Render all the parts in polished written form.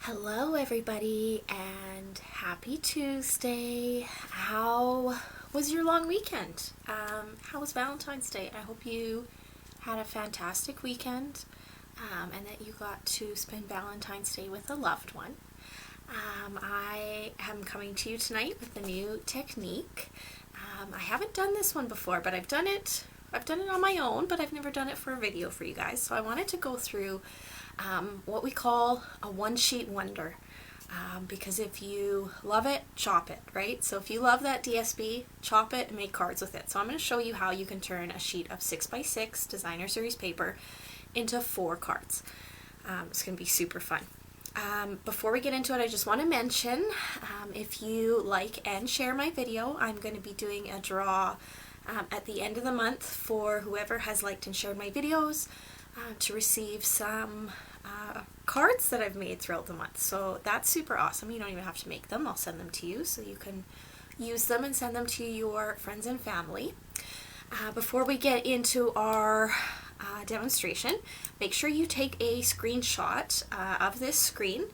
Hello everybody and happy Tuesday. How was your long weekend? How was Valentine's Day? I hope you had a fantastic weekend and that you got to spend Valentine's Day with a loved one. I am coming to you tonight with a new technique. I haven't done this one before, but I've done it on my own, but I've never done it for a video for you guys. So I wanted to go through what we call a one-sheet wonder. Because if you love it, chop it, right? So if you love that DSP, chop it and make cards with it. So I'm going to show you how you can turn a sheet of 6x6 designer series paper into 4 cards. It's going to be super fun. Before we get into it, I just want to mention, if you like and share my video, I'm going to be doing a draw at the end of the month for whoever has liked and shared my videos to receive some cards that I've made throughout the month. So that's super awesome. You don't even have to make them. I'll send them to you so you can use them and send them to your friends and family. Before we get into our demonstration, make sure you take a screenshot of this screen.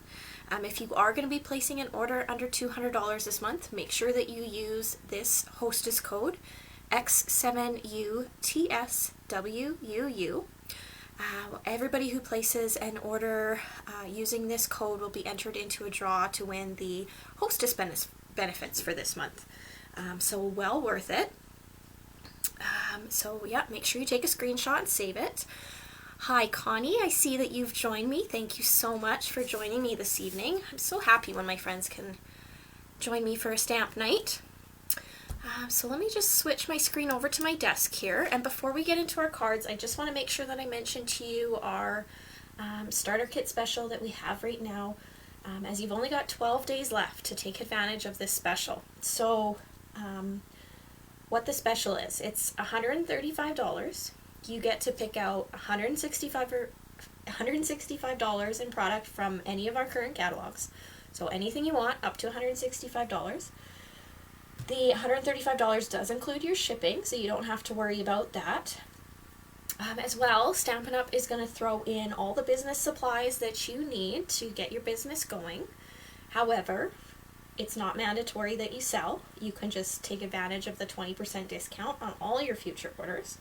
If you are going to be placing an order under $200 this month, make sure that you use this hostess code X7UTSWUU. Everybody who places an order using this code will be entered into a draw to win the hostess benefits for this month. So well worth it. So yeah, make sure you take a screenshot and save it. Hi Connie, I see that you've joined me. Thank you so much for joining me this evening. I'm so happy when my friends can join me for a stamp night. So let me just switch my screen over to my desk here, and before we get into our cards, I just want to make sure that I mention to you our starter kit special that we have right now, as you've only got 12 days left to take advantage of this special. So what the special is, it's $135. You get to pick out $165 in product from any of our current catalogs. So anything you want, up to $165. The $135 does include your shipping, so you don't have to worry about that. As well, Stampin' Up! Is going to throw in all the business supplies that you need to get your business going. However, it's not mandatory that you sell. You can just take advantage of the 20% discount on all your future orders.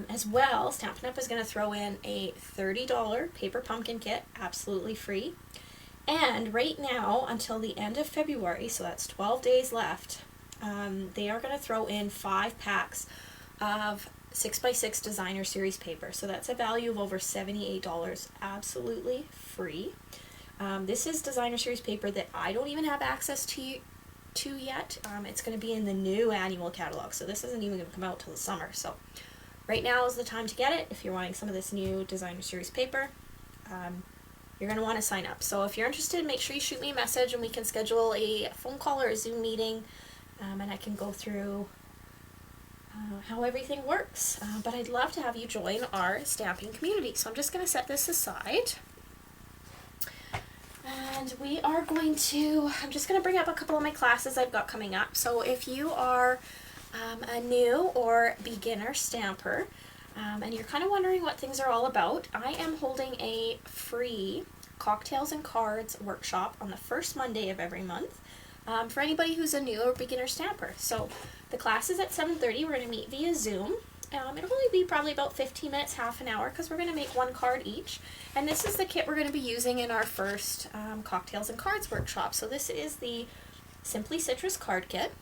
As well, Stampin' Up! Is going to throw in a $30 paper pumpkin kit, absolutely free. And right now, until the end of February, so that's 12 days left, they are going to throw in 5 packs of 6x6 designer series paper. So that's a value of over $78, absolutely free. This is designer series paper that I don't even have access to yet. It's going to be in the new annual catalog, so this isn't even going to come out till the summer. So right now is the time to get it if you're wanting some of this new designer series paper. You're going to want to sign up. So if you're interested, make sure you shoot me a message and we can schedule a phone call or a Zoom meeting, and I can go through how everything works. But I'd love to have you join our stamping community. So I'm just going to set this aside. And we are going to, I'm just going to bring up a couple of my classes I've got coming up. So if you are a new or beginner stamper, and you're kind of wondering what things are all about, I am holding a free cocktails and cards workshop on the first Monday of every month for anybody who's a new or beginner stamper. So the class is at 7:30. We're going to meet via Zoom. It'll only be probably about 15 minutes, half an hour, because we're going to make 1 card each. And this is the kit we're going to be using in our first cocktails and cards workshop. So this is the Simply Citrus card kit.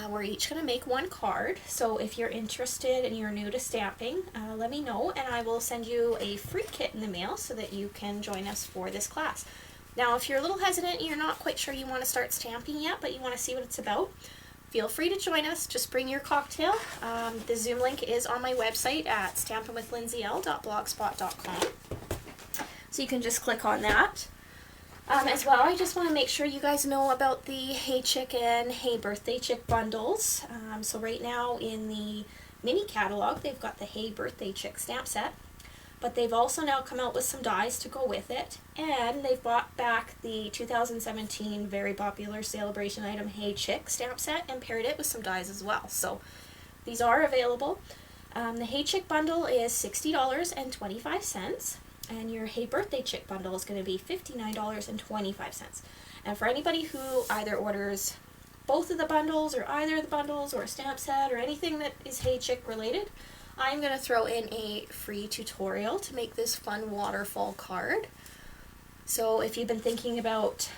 We're each going to make 1 card, so if you're interested and you're new to stamping, let me know and I will send you a free kit in the mail so that you can join us for this class. Now if you're a little hesitant and you're not quite sure you want to start stamping yet, but you want to see what it's about, feel free to join us. Just bring your cocktail. The Zoom link is on my website at stampinwithlindsayl.blogspot.com, so you can just click on that. As well, I just want to make sure you guys know about the Hey Chick and Hey Birthday Chick bundles. So right now in the mini catalog, they've got the Hey Birthday Chick stamp set, but they've also now come out with some dies to go with it, and they've brought back the 2017 very popular celebration item Hey Chick stamp set and paired it with some dies as well. So these are available. The Hey Chick bundle is $60.25. and your Hey Birthday Chick bundle is going to be $59.25. And for anybody who either orders both of the bundles or either of the bundles or a stamp set or anything that is Hey Chick related, I'm going to throw in a free tutorial to make this fun waterfall card. So if you've been thinking about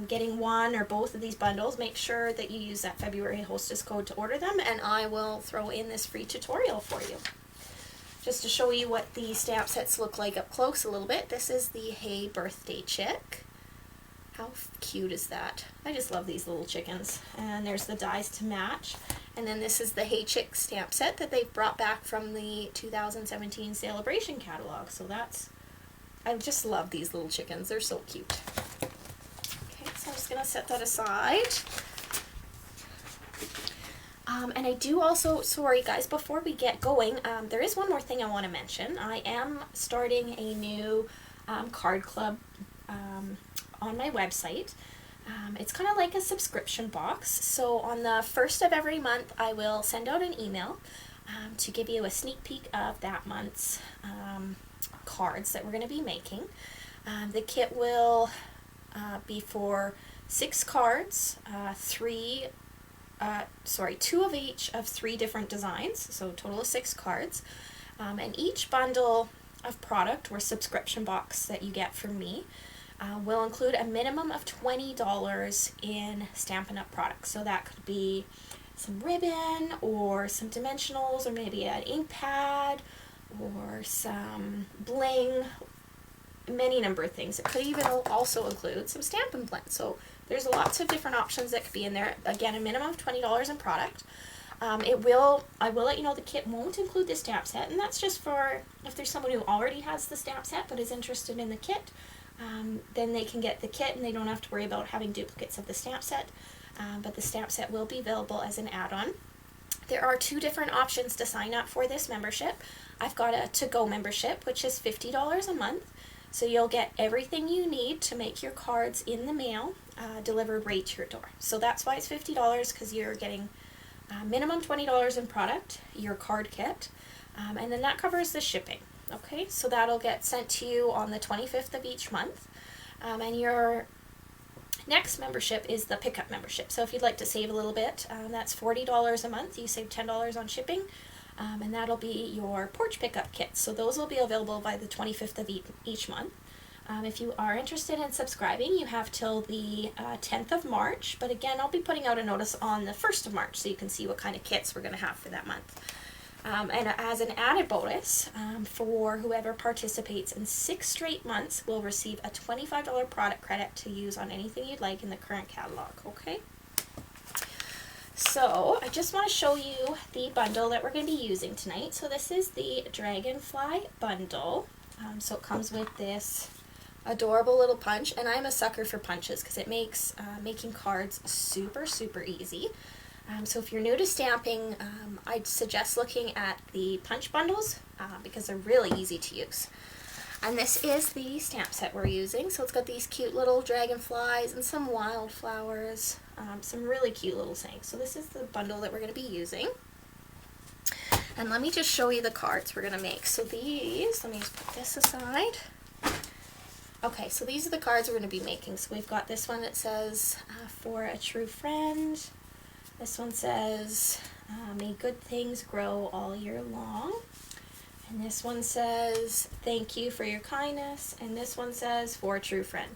getting one or both of these bundles, make sure that you use that February hostess code to order them, and I will throw in this free tutorial for you. Just to show you what the stamp sets look like up close a little bit, this is the Hey Birthday Chick. How cute is that? I just love these little chickens. And there's the dies to match. And then this is the Hey Chick stamp set that they've brought back from the 2017 celebration catalog. So I just love these little chickens. They're so cute. Okay, so I'm just going to set that aside. And I do also, sorry guys, before we get going, there is one more thing I want to mention. I am starting a new card club on my website. It's kind of like a subscription box. So on the first of every month, I will send out an email to give you a sneak peek of that month's cards that we're going to be making. The kit will be for 6 cards, 2 of each of 3 different designs, so a total of 6 cards. And each bundle of product or subscription box that you get from me will include a minimum of $20 in Stampin' Up! Products. So that could be some ribbon or some dimensionals or maybe an ink pad or some bling, many number of things. It could even also include some Stampin' Blend. So there's lots of different options that could be in there. Again, a minimum of $20 in product. I will let you know the kit won't include the stamp set, and that's just for if there's someone who already has the stamp set but is interested in the kit. Then they can get the kit and they don't have to worry about having duplicates of the stamp set, but the stamp set will be available as an add-on. There are 2 different options to sign up for this membership. I've got a to-go membership, which is $50 a month, so you'll get everything you need to make your cards in the mail delivered right to your door. So that's why it's $50, because you're getting minimum $20 in product, your card kit, and then that covers the shipping. Okay, so that'll get sent to you on the 25th of each month. And your next membership is the pickup membership. So if you'd like to save a little bit, that's $40 a month. You save $10 on shipping, and that'll be your porch pickup kits. So those will be available by the 25th of each month. If you are interested in subscribing, you have till the 10th of March. But again, I'll be putting out a notice on the 1st of March so you can see what kind of kits we're going to have for that month. And as an added bonus, for whoever participates in 6 straight months will receive a $25 product credit to use on anything you'd like in the current catalog, okay? So I just want to show you the bundle that we're going to be using tonight. So this is the Dragonfly Bundle. So it comes with this adorable little punch, and I'm a sucker for punches because it makes making cards super, super easy. So if you're new to stamping, I'd suggest looking at the punch bundles because they're really easy to use. And this is the stamp set we're using. So it's got these cute little dragonflies and some wildflowers, some really cute little things. So this is the bundle that we're going to be using. And let me just show you the cards we're going to make. So these, let me just put this aside. Okay, so these are the cards we're going to be making. So we've got this one that says, for a true friend. This one says, may good things grow all year long. And this one says, thank you for your kindness. And this one says, for a true friend.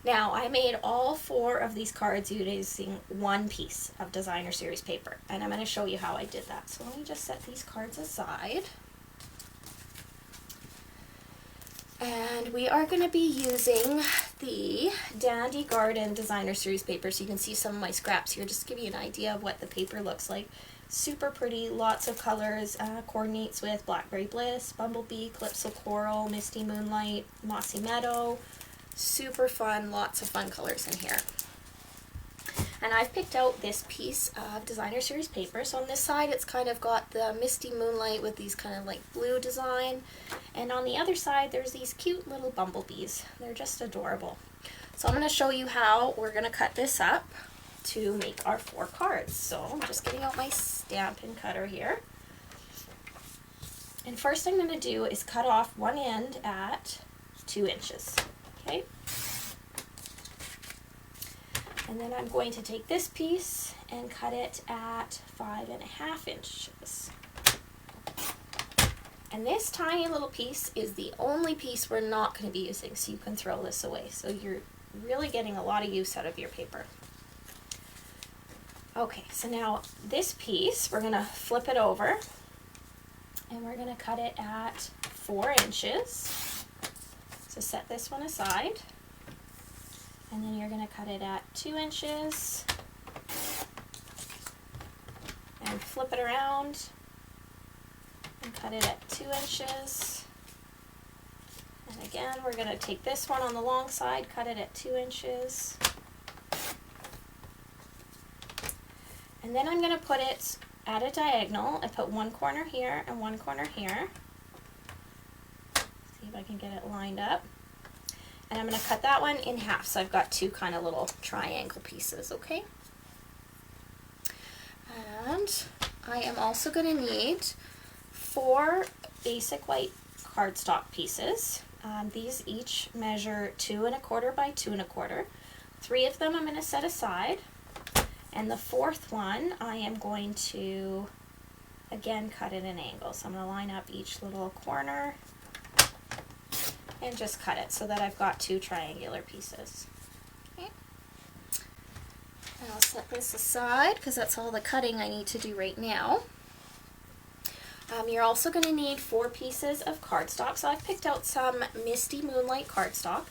Now, I made all 4 of these cards using one piece of designer series paper. And I'm going to show you how I did that. So let me just set these cards aside. And we are going to be using the Dandy Garden Designer Series paper. So you can see some of my scraps here, just to give you an idea of what the paper looks like. Super pretty, lots of colors, coordinates with Blackberry Bliss, Bumblebee, Calypso Coral, Misty Moonlight, Mossy Meadow. Super fun, lots of fun colors in here. And I've picked out this piece of designer series paper. So on this side, it's kind of got the Misty Moonlight with these kind of like blue design. And on the other side, there's these cute little bumblebees. They're just adorable. So I'm going to show you how we're going to cut this up to make our 4 cards. So I'm just getting out my Stampin' Cutter here. And first I'm going to do is cut off one end at 2 inches. Okay. And then I'm going to take this piece and cut it at 5.5 inches. And this tiny little piece is the only piece we're not going to be using, so you can throw this away. So you're really getting a lot of use out of your paper. Okay, so now this piece, we're going to flip it over and we're going to cut it at 4 inches. So set this one aside. And then you're going to cut it at 2 inches and flip it around and cut it at 2 inches. And again, we're going to take this one on the long side, cut it at 2 inches. And then I'm going to put it at a diagonal and put one corner here and one corner here. See if I can get it lined up. And I'm going to cut that one in half, so I've got 2 kind of little triangle pieces, okay? And I am also going to need 4 basic white cardstock pieces. These each measure 2 1/4 by 2 1/4. 3 of them I'm going to set aside. And the 4th one I am going to, again, cut at an angle. So I'm going to line up each little corner and just cut it so that I've got 2 triangular pieces. Okay. And I'll set this aside because that's all the cutting I need to do right now. You're also going to need 4 pieces of cardstock. So I've picked out some Misty Moonlight cardstock.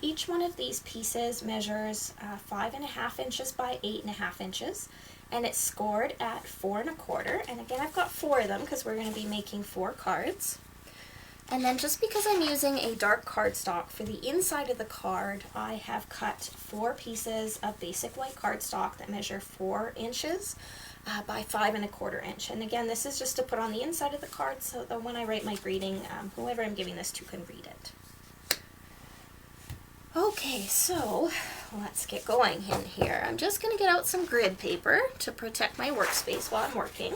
Each one of these pieces measures 5.5 inches by 8.5 inches, and it's scored at 4 1/4. And again, I've got 4 of them because we're going to be making 4 cards. And then just because I'm using a dark cardstock for the inside of the card, I have cut 4 pieces of basic white cardstock that measure 4 inches by 5 1/4 inch. And again, this is just to put on the inside of the card so that when I write my greeting, whoever I'm giving this to can read it. Okay, so let's get going in here. I'm just going to get out some grid paper to protect my workspace while I'm working.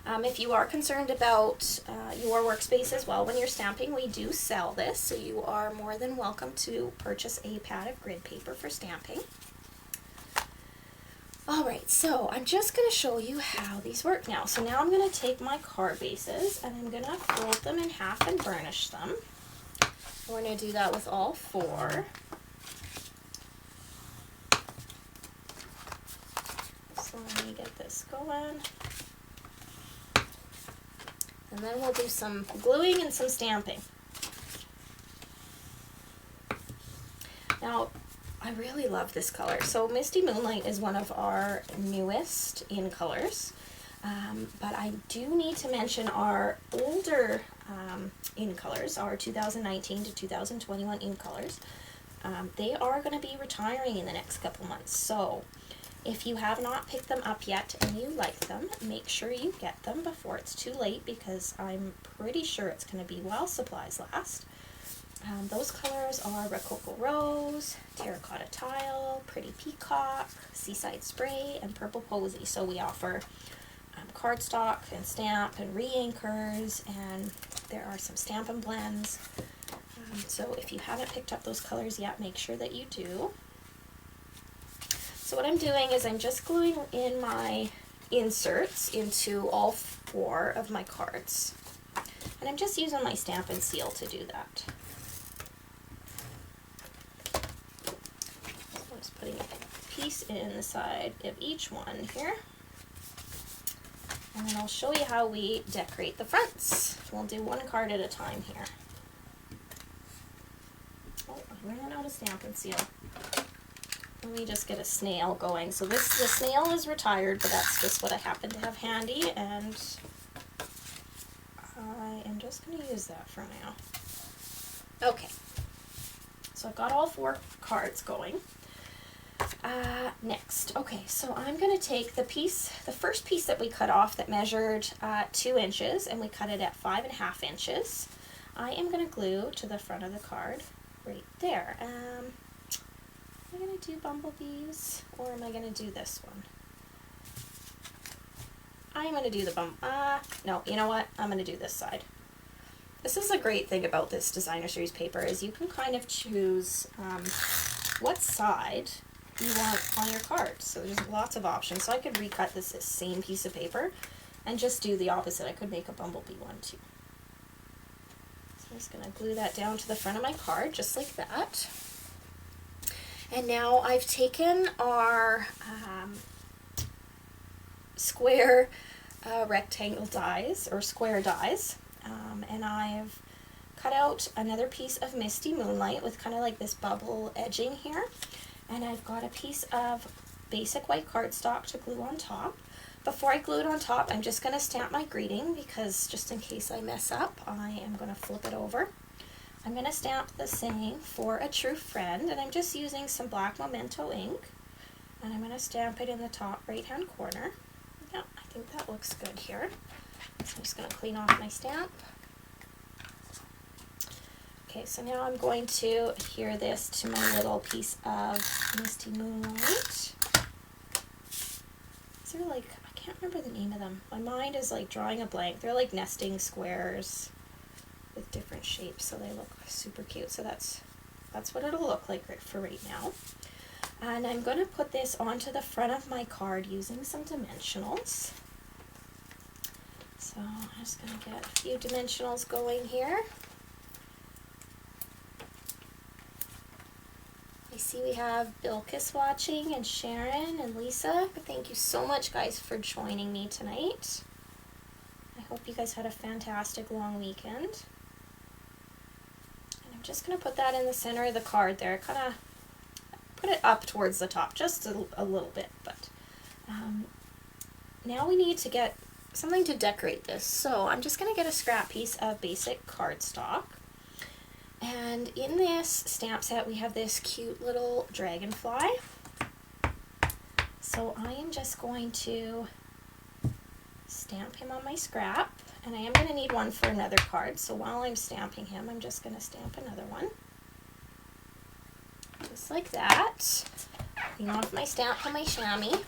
If you are concerned about your workspace as well when you're stamping, we do sell this, so you are more than welcome to purchase a pad of grid paper for stamping. Alright, so I'm just going to show you how these work now. So now I'm going to take my card bases and I'm going to fold them in half and burnish them. We're going to do that with all 4. So let me get this going. And then we'll do some gluing and some stamping. Now, I really love this color. So Misty Moonlight is one of our newest in colors. But I do need to mention our older in colors, our 2019 to 2021 in colors. They are going to be retiring in the next couple months. So if you have not picked them up yet and you like them, make sure you get them before it's too late, because I'm pretty sure it's going to be while supplies last. Those colors are Rococo Rose, Terracotta Tile, Pretty Peacock, Seaside Spray, and Purple Posy. So we offer cardstock and stamp and re-anchors, and there are some Stampin' Blends. So if you haven't picked up those colors yet, make sure that you do. So what I'm doing is I'm just gluing in my inserts into all 4 of my cards. And I'm just using my Stampin' Seal to do that. So I'm just putting a piece in the side of each one here. And then I'll show you how we decorate the fronts. We'll do 1 card at a time here. Oh, I'm running out of Stampin' Seal. Let me just get a snail going. So the snail is retired, but that's just what I happen to have handy, and I am just going to use that for now. Okay, so I've got all 4 cards going. Next, okay, so I'm going to take the first piece that we cut off that measured 2 inches, and we cut it at 5.5 inches. I am going to glue to the front of the card right there. Am I going to do bumblebees, or am I going to do this one? I'm going to do the no, you know what? I'm going to do this side. This is a great thing about this designer series paper is you can kind of choose what side you want on your card. So there's lots of options. So I could recut this same piece of paper and just do the opposite. I could make a bumblebee one too. So I'm just going to glue that down to the front of my card just like that. And now I've taken our square rectangle dies or square dies, and I've cut out another piece of Misty Moonlight with kind of like this bubble edging here, and I've got a piece of basic white cardstock to glue on top. Before I glue it on top, I'm just going to stamp my greeting because just in case I mess up, I am going to flip it over. I'm going to stamp the saying, "For a true friend," and I'm just using some black Memento ink, and I'm going to stamp it in the top right hand corner. Yeah, I think that looks good here. So I'm just going to clean off my stamp. Okay, so now I'm going to adhere this to my little piece of Misty Moonlight. These are like, I can't remember the name of them. My mind is like drawing a blank. They're like nesting squares with different shapes, so they look super cute. So that's what it'll look like for right now. And I'm going to put this onto the front of my card using some dimensionals. So I'm just going to get a few dimensionals going here. I see we have Bilkis watching, and Sharon and Lisa. Thank you so much, guys, for joining me tonight. I hope you guys had a fantastic long weekend. And I'm just going to put that in the center of the card there. Kind of put it up towards the top, just a little bit. But now we need to get something to decorate this. So I'm just going to get a scrap piece of basic cardstock. And in this stamp set, we have this cute little dragonfly. So I am just going to stamp him on my scrap. And I am going to need one for another card. So while I'm stamping him, I'm just going to stamp another one. Just like that. Clean off my stamp on my chamois.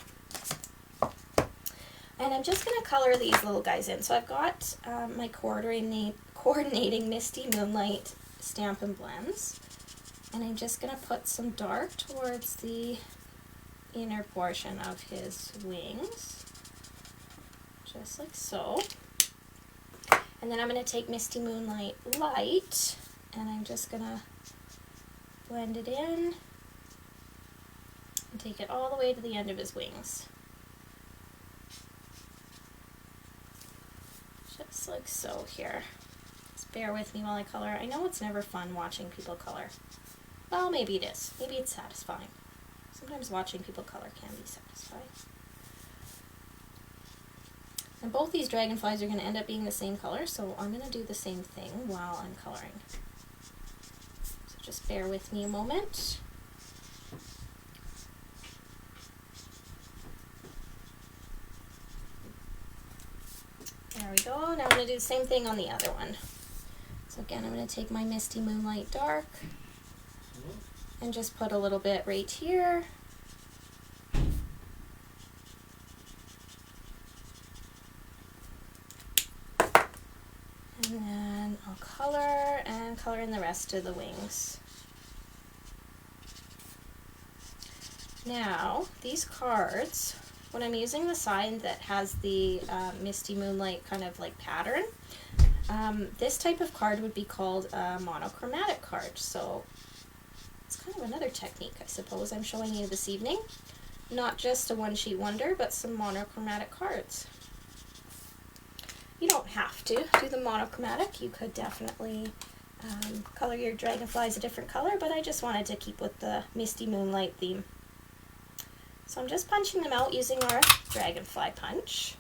And I'm just going to color these little guys in. So I've got my coordinating Misty Moonlight Stampin' Blends, and I'm just going to put some dark towards the inner portion of his wings, just like so. And then I'm going to take Misty Moonlight Light, and I'm just going to blend it in and take it all the way to the end of his wings. Just like so here. Bear with me while I color. I know it's never fun watching people color. Well, maybe it is. Maybe it's satisfying. Sometimes watching people color can be satisfying. And both these dragonflies are going to end up being the same color, so I'm going to do the same thing while I'm coloring. So just bear with me a moment. There we go. Now I'm going to do the same thing on the other one. So again, I'm going to take my Misty Moonlight Dark and just put a little bit right here. And then I'll color and color in the rest of the wings. Now, these cards, when I'm using the side that has the Misty Moonlight kind of like pattern, this type of card would be called a monochromatic card. So it's kind of another technique, I suppose, I'm showing you this evening. Not just a one-sheet wonder, but some monochromatic cards. You don't have to do the monochromatic. You could definitely color your dragonflies a different color, but I just wanted to keep with the Misty Moonlight theme. So I'm just punching them out using our dragonfly punch.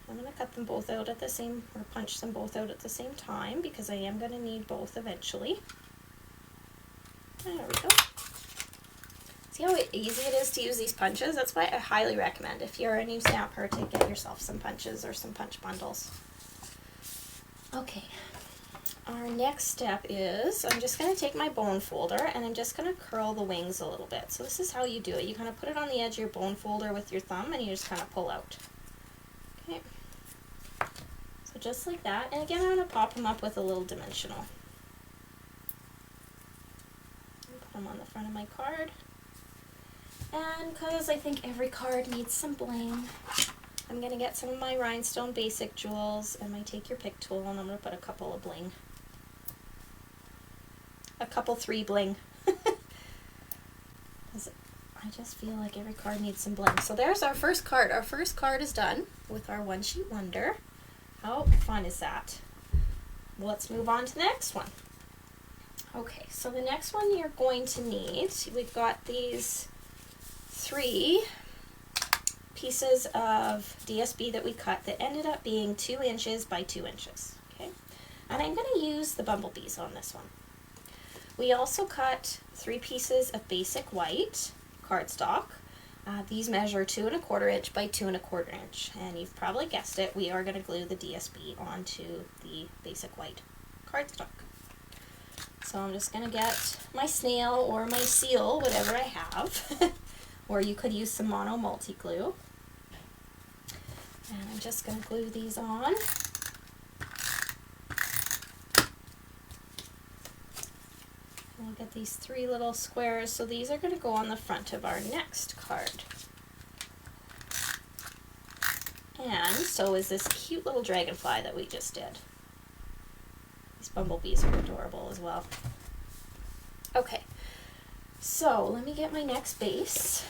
I'm going to cut them both out at the same, or punch them both out at the same time, because I am going to need both eventually. There we go. See how easy it is to use these punches? That's why I highly recommend, if you're a new stamper, to get yourself some punches or some punch bundles. Okay, our next step is, I'm just going to take my bone folder and I'm just going to curl the wings a little bit. So this is how you do it. You kind of put it on the edge of your bone folder with your thumb and you just kind of pull out. Okay. So So just like that. And again, I'm going to pop them up with a little dimensional. Put them on the front of my card. And because I think every card needs some bling, I'm going to get some of my rhinestone basic jewels and my take your pick tool, and I'm going to put a couple of bling. A couple 3 bling. Because I just feel like every card needs some bling. So there's our first card. Our first card is done with our one sheet wonder. How fun is that? Let's move on to the next one. Okay, so the next one you're going to need, we've got these 3 pieces of DSP that we cut that ended up being 2 inches by 2 inches. Okay, and I'm going to use the bumblebees on this one. We also cut 3 pieces of basic white cardstock. These measure 2 1/4 inch by 2 1/4 inch, and you've probably guessed it, we are going to glue the DSP onto the basic white cardstock. So I'm just going to get my snail or my seal, whatever I have, or you could use some mono multi-glue. And I'm just going to glue these on. We'll get these 3 little squares, so these are going to go on the front of our next card. And so is this cute little dragonfly that we just did. These bumblebees are adorable as well. Okay, so let me get my next base.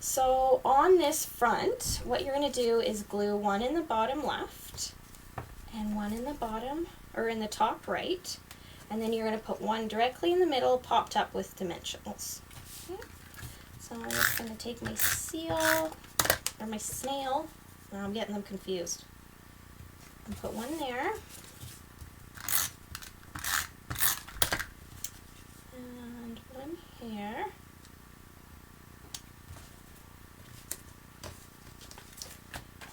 So on this front, what you're going to do is glue one in the bottom left and one in the bottom, or in the top right, and then you're going to put one directly in the middle, popped up with dimensionals. Okay. So I'm just going to take my seal, or my snail, now I'm getting them confused, and put one there, and one here,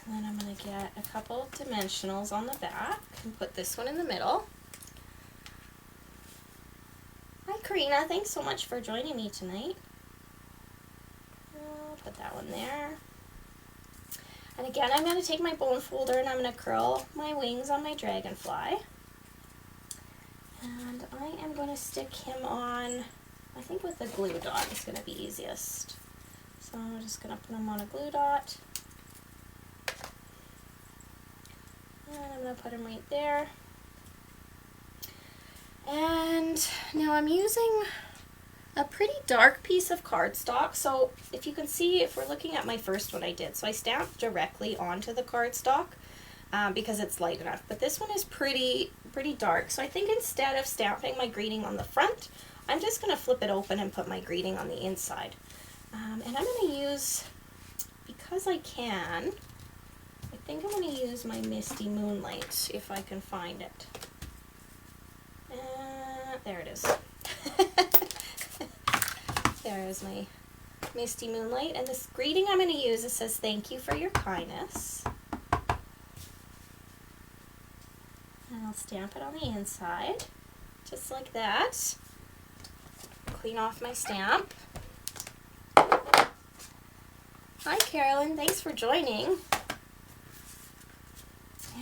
and then I'm going to get a couple of dimensionals on the back and put this one in the middle. Hi Karina, thanks so much for joining me tonight. I'll put that one there. And again, I'm going to take my bone folder and I'm going to curl my wings on my dragonfly. And I am going to stick him on, I think with a glue dot is going to be easiest. So I'm just going to put him on a glue dot. And I'm going to put him right there. And now I'm using a pretty dark piece of cardstock. So if you can see, if we're looking at my first one I did, so I stamped directly onto the cardstock because it's light enough. But this one is pretty dark. So I think instead of stamping my greeting on the front, I'm just going to flip it open and put my greeting on the inside. And I'm going to use, because I can, I think I'm going to use my Misty Moonlight, if I can find it. There it is. There is my Misty Moonlight. And this greeting I'm going to use, it says, "Thank you for your kindness." And I'll stamp it on the inside, just like that. Clean off my stamp. Hi Carolyn, thanks for joining.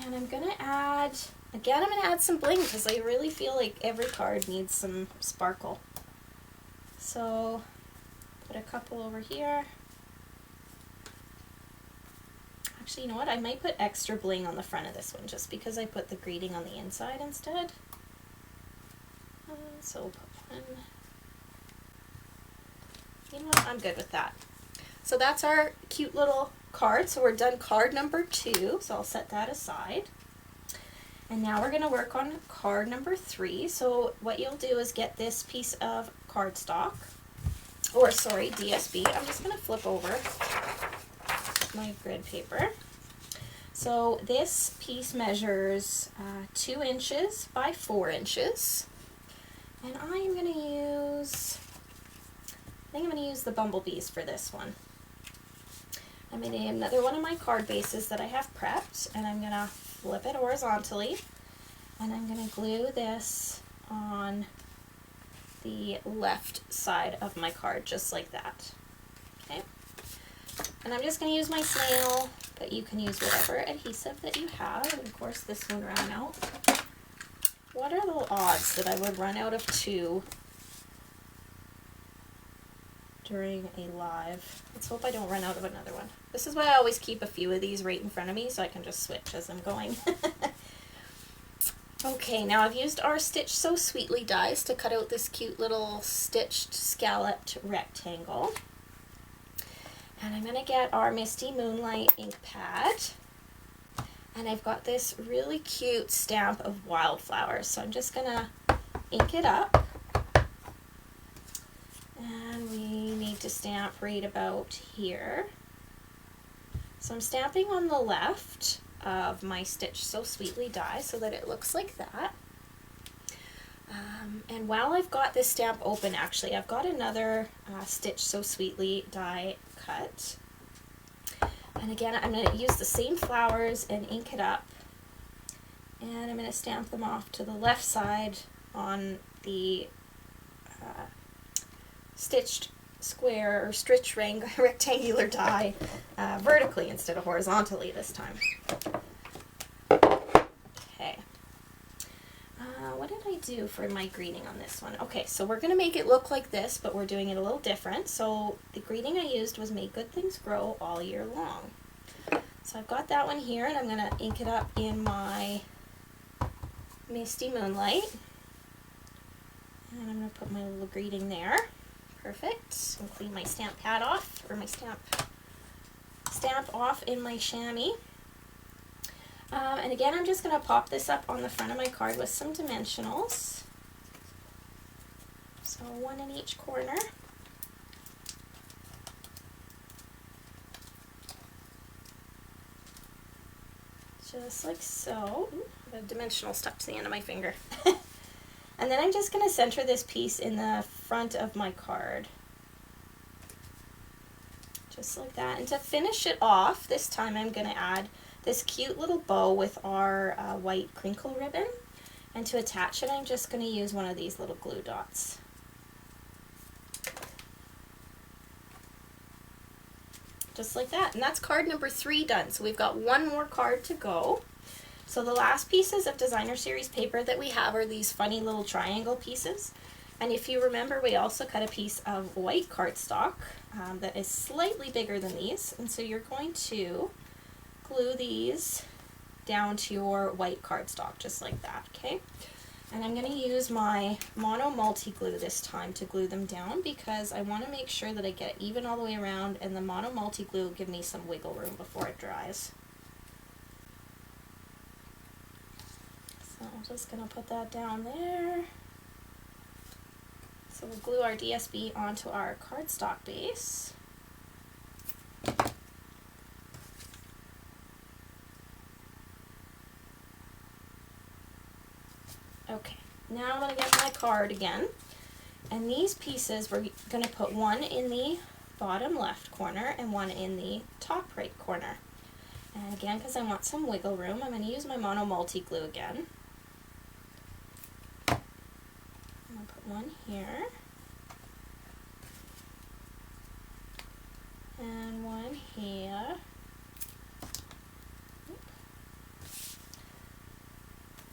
And I'm going to add, again I'm going to add some bling because I really feel like every card needs some sparkle. So put a couple over here. Actually, you know what? I might put extra bling on the front of this one just because I put the greeting on the inside instead. So we'll put one. You know what? I'm good with that. So that's our cute little card. So we're done card number 2. So I'll set that aside. And now we're going to work on card number 3. So what you'll do is get this piece of cardstock, or sorry, DSP. I'm just going to flip over my grid paper. So this piece measures 2 inches by 4 inches. And I am going to use, I think I'm going to use the bumblebees for this one. I'm going to need another one of my card bases that I have prepped, and I'm going to flip it horizontally, and I'm going to glue this on the left side of my card, just like that. Okay. And I'm just going to use my snail but you can use whatever adhesive that you have. And of course this one ran out. What are the odds that I would run out of 2 during a live? Let's hope I don't run out of another one. This is why I always keep a few of these right in front of me so I can just switch as I'm going. Okay, now I've used our Stitch So Sweetly dies to cut out this cute little stitched scalloped rectangle. And I'm going to get our Misty Moonlight ink pad. And I've got this really cute stamp of wildflowers. So I'm just going to ink it up. And we need to stamp right about here. So I'm stamping on the left of my Stitch So Sweetly die so that it looks like that. And while I've got this stamp open, actually, I've got another Stitch So Sweetly die cut. And again, I'm going to use the same flowers and ink it up. And I'm going to stamp them off to the left side on the stitched square or stitch rectangular die vertically instead of horizontally this time. Okay. What did I do for my greeting on this one? Okay, so we're going to make it look like this, but we're doing it a little different. So the greeting I used was Make Good Things Grow All Year Long. So I've got that one here, and I'm going to ink it up in my Misty Moonlight. And I'm going to put my little greeting there. Perfect. And clean my stamp pad off, or my stamp off in my chamois. And again, I'm just going to pop this up on the front of my card with some dimensionals. So 1 in each corner. Just like so. Ooh, the dimensional stuck to the end of my finger. And then I'm just going to center this piece in the front of my card. Just like that. And to finish it off, this time I'm going to add this cute little bow with our white crinkle ribbon. And to attach it, I'm just going to use one of these little glue dots. Just like that. And that's card number 3 done. So we've got 1 more card to go. So the last pieces of designer series paper that we have are these funny little triangle pieces. And if you remember, we also cut a piece of white cardstock that is slightly bigger than these. And so you're going to glue these down to your white cardstock, just like that, okay? And I'm going to use my mono multi-glue this time to glue them down because I want to make sure that I get even all the way around, and the mono multi-glue will give me some wiggle room before it dries. So I'm just going to put that down there. So we'll glue our DSP onto our cardstock base. Okay, now I'm going to get my card again, and these pieces we're going to put one in the bottom left corner and one in the top right corner. And again, because I want some wiggle room, I'm going to use my mono multi-glue again. I'm going to put one here, and one here.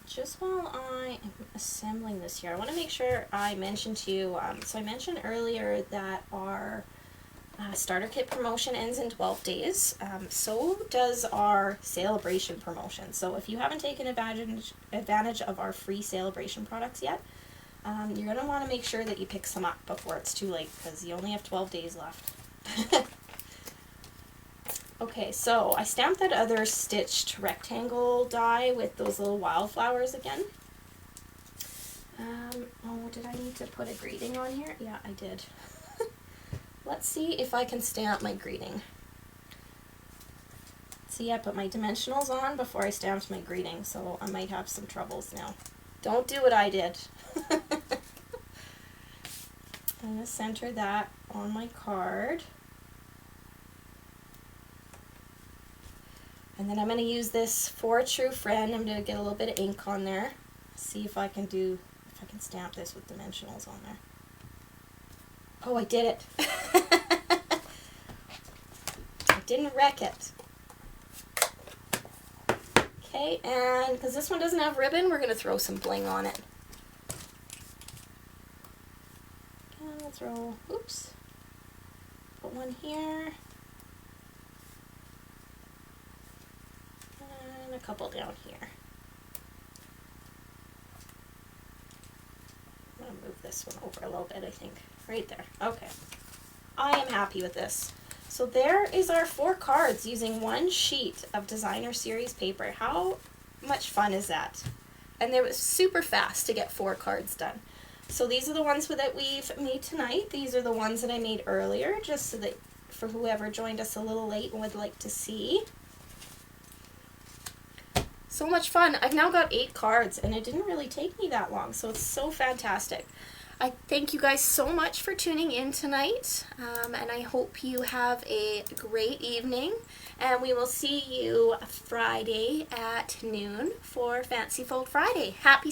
Just while I am assembling this here, I want to make sure I mentioned to you, so I mentioned earlier that our starter kit promotion ends in 12 days. So does our celebration promotion. So if you haven't taken advantage of our free celebration products yet, you're going to want to make sure that you pick some up before it's too late, because you only have 12 days left. Okay, so I stamped that other stitched rectangle die with those little wildflowers again. Oh, did I need to put a greeting on here? Yeah, I did. Let's see if I can stamp my greeting. See, I put my dimensionals on before I stamped my greeting, so I might have some troubles now. Don't do what I did. I'm going to center that on my card. And then I'm going to use this For a True Friend. I'm going to get a little bit of ink on there. See if I can stamp this with dimensionals on there. Oh, I did it. I didn't wreck it. Okay, and because this one doesn't have ribbon, we're going to throw some bling on it. And we'll throw, oops, put one here. And a couple down here. I'm going to move this one over a little bit, I think. Right there. Okay. I am happy with this. So there is our 4 cards using one sheet of designer series paper. How much fun is that? And it was super fast to get 4 cards done. So these are the ones that we've made tonight. These are the ones that I made earlier, just so that for whoever joined us a little late and would like to see. So much fun. I've now got 8 cards, and it didn't really take me that long, so it's so fantastic. I thank you guys so much for tuning in tonight, and I hope you have a great evening, and we will see you Friday at noon for Fancy Fold Friday. Happy